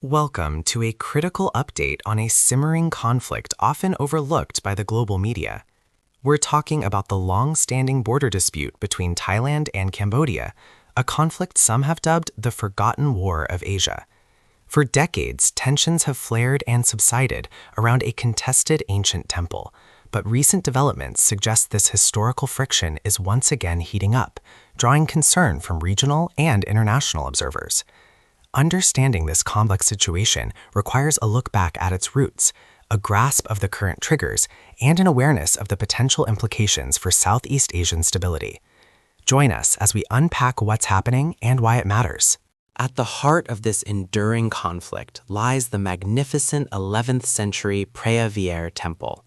Welcome to a critical update on a simmering conflict often overlooked by the global media. We're talking about the long-standing border dispute between Thailand and Cambodia, a conflict some have dubbed the Forgotten War of Asia. For decades, tensions have flared and subsided around a contested ancient temple, but recent developments suggest this historical friction is once again heating up, drawing concern from regional and international observers. Understanding this complex situation requires a look back at its roots, a grasp of the current triggers, and an awareness of the potential implications for Southeast Asian stability. Join us as we unpack what's happening and why it matters. At the heart of this enduring conflict lies the magnificent 11th century Preah Vihear temple.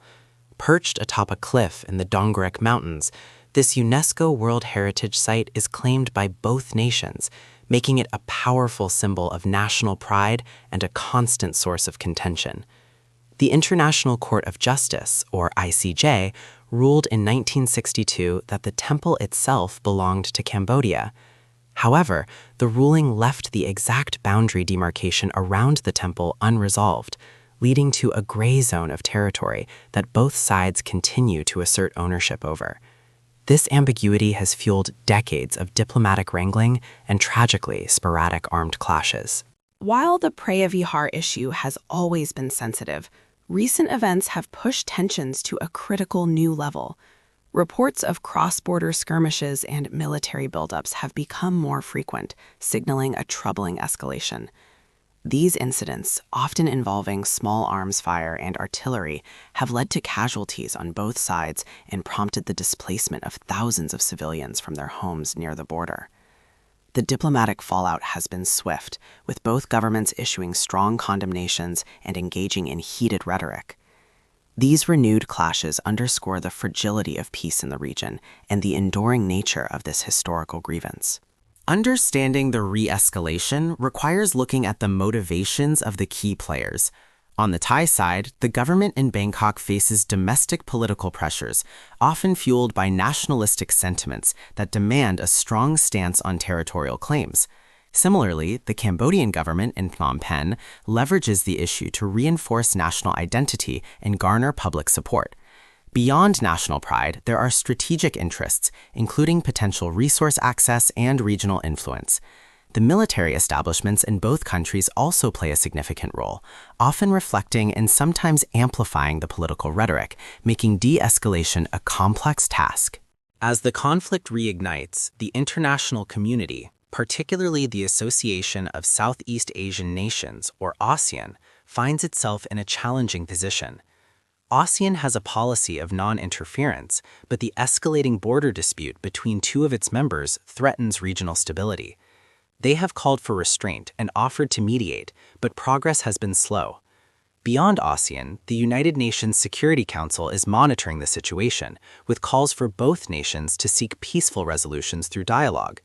Perched atop a cliff in the Donggurek Mountains, this UNESCO World Heritage Site is claimed by both nations, making it a powerful symbol of national pride and a constant source of contention. The International Court of Justice, or ICJ, ruled in 1962 that the temple itself belonged to Cambodia. However, the ruling left the exact boundary demarcation around the temple unresolved, leading to a gray zone of territory that both sides continue to assert ownership over. This ambiguity has fueled decades of diplomatic wrangling and, tragically, sporadic armed clashes. While the Preah Vihear issue has always been sensitive, recent events have pushed tensions to a critical new level. Reports of cross-border skirmishes and military buildups have become more frequent, signaling a troubling escalation. These incidents, often involving small arms fire and artillery, have led to casualties on both sides and prompted the displacement of thousands of civilians from their homes near the border. The diplomatic fallout has been swift, with both governments issuing strong condemnations and engaging in heated rhetoric. These renewed clashes underscore the fragility of peace in the region and the enduring nature of this historical grievance. Understanding the re-escalation requires looking at the motivations of the key players. On the Thai side, the government in Bangkok faces domestic political pressures, often fueled by nationalistic sentiments that demand a strong stance on territorial claims. Similarly, the Cambodian government in Phnom Penh leverages the issue to reinforce national identity and garner public support. Beyond national pride, there are strategic interests, including potential resource access and regional influence. The military establishments in both countries also play a significant role, often reflecting and sometimes amplifying the political rhetoric, making de-escalation a complex task. As the conflict reignites, the international community, particularly the Association of Southeast Asian Nations, or ASEAN, finds itself in a challenging position. ASEAN has a policy of non-interference, but the escalating border dispute between two of its members threatens regional stability. They have called for restraint and offered to mediate, but progress has been slow. Beyond ASEAN, the United Nations Security Council is monitoring the situation, with calls for both nations to seek peaceful resolutions through dialogue.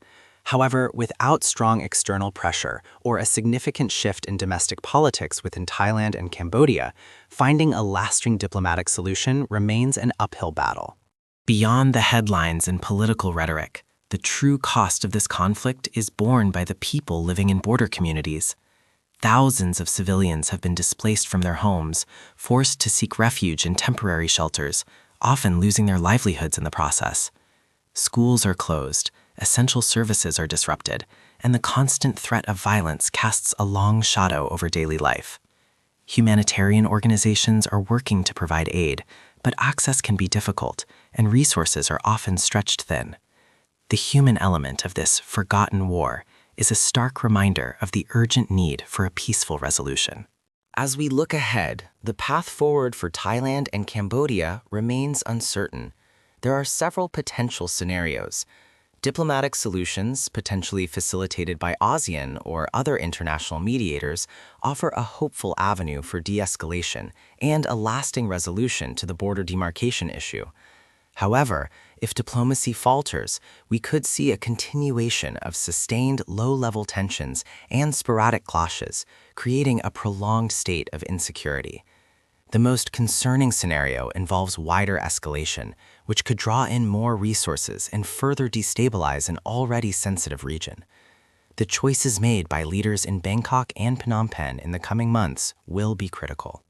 However, without strong external pressure or a significant shift in domestic politics within Thailand and Cambodia, finding a lasting diplomatic solution remains an uphill battle. Beyond the headlines and political rhetoric, the true cost of this conflict is borne by the people living in border communities. Thousands of civilians have been displaced from their homes, forced to seek refuge in temporary shelters, often losing their livelihoods in the process. Schools are closed, essential services are disrupted, and the constant threat of violence casts a long shadow over daily life. Humanitarian organizations are working to provide aid, but access can be difficult, and resources are often stretched thin. The human element of this forgotten war is a stark reminder of the urgent need for a peaceful resolution. As we look ahead, the path forward for Thailand and Cambodia remains uncertain. There are several potential scenarios. Diplomatic solutions, potentially facilitated by ASEAN or other international mediators, offer a hopeful avenue for de-escalation and a lasting resolution to the border demarcation issue. However, if diplomacy falters, we could see a continuation of sustained low-level tensions and sporadic clashes, creating a prolonged state of insecurity. The most concerning scenario involves wider escalation, which could draw in more resources and further destabilize an already sensitive region. The choices made by leaders in Bangkok and Phnom Penh in the coming months will be critical.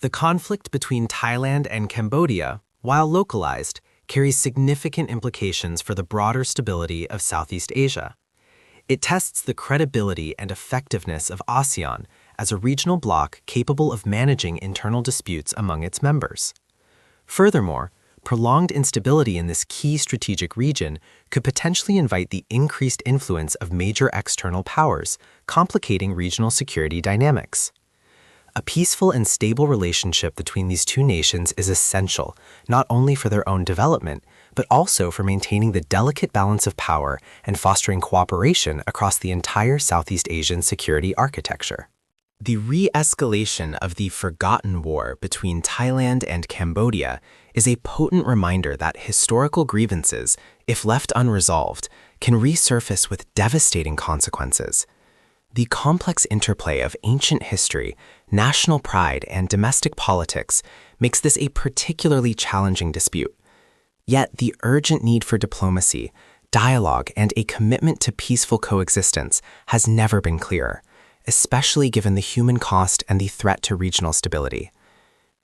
The conflict between Thailand and Cambodia, while localized, carries significant implications for the broader stability of Southeast Asia. It tests the credibility and effectiveness of ASEAN as a regional bloc capable of managing internal disputes among its members. Furthermore, prolonged instability in this key strategic region could potentially invite the increased influence of major external powers, complicating regional security dynamics. A peaceful and stable relationship between these two nations is essential, not only for their own development, but also for maintaining the delicate balance of power and fostering cooperation across the entire Southeast Asian security architecture. The re-escalation of the forgotten war between Thailand and Cambodia is a potent reminder that historical grievances, if left unresolved, can resurface with devastating consequences. The complex interplay of ancient history, national pride, and domestic politics makes this a particularly challenging dispute. Yet the urgent need for diplomacy, dialogue, and a commitment to peaceful coexistence has never been clearer, especially given the human cost and the threat to regional stability.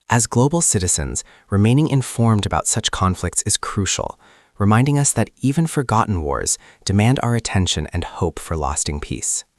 As global citizens, remaining informed about such conflicts is crucial, reminding us that even forgotten wars demand our attention and hope for lasting peace.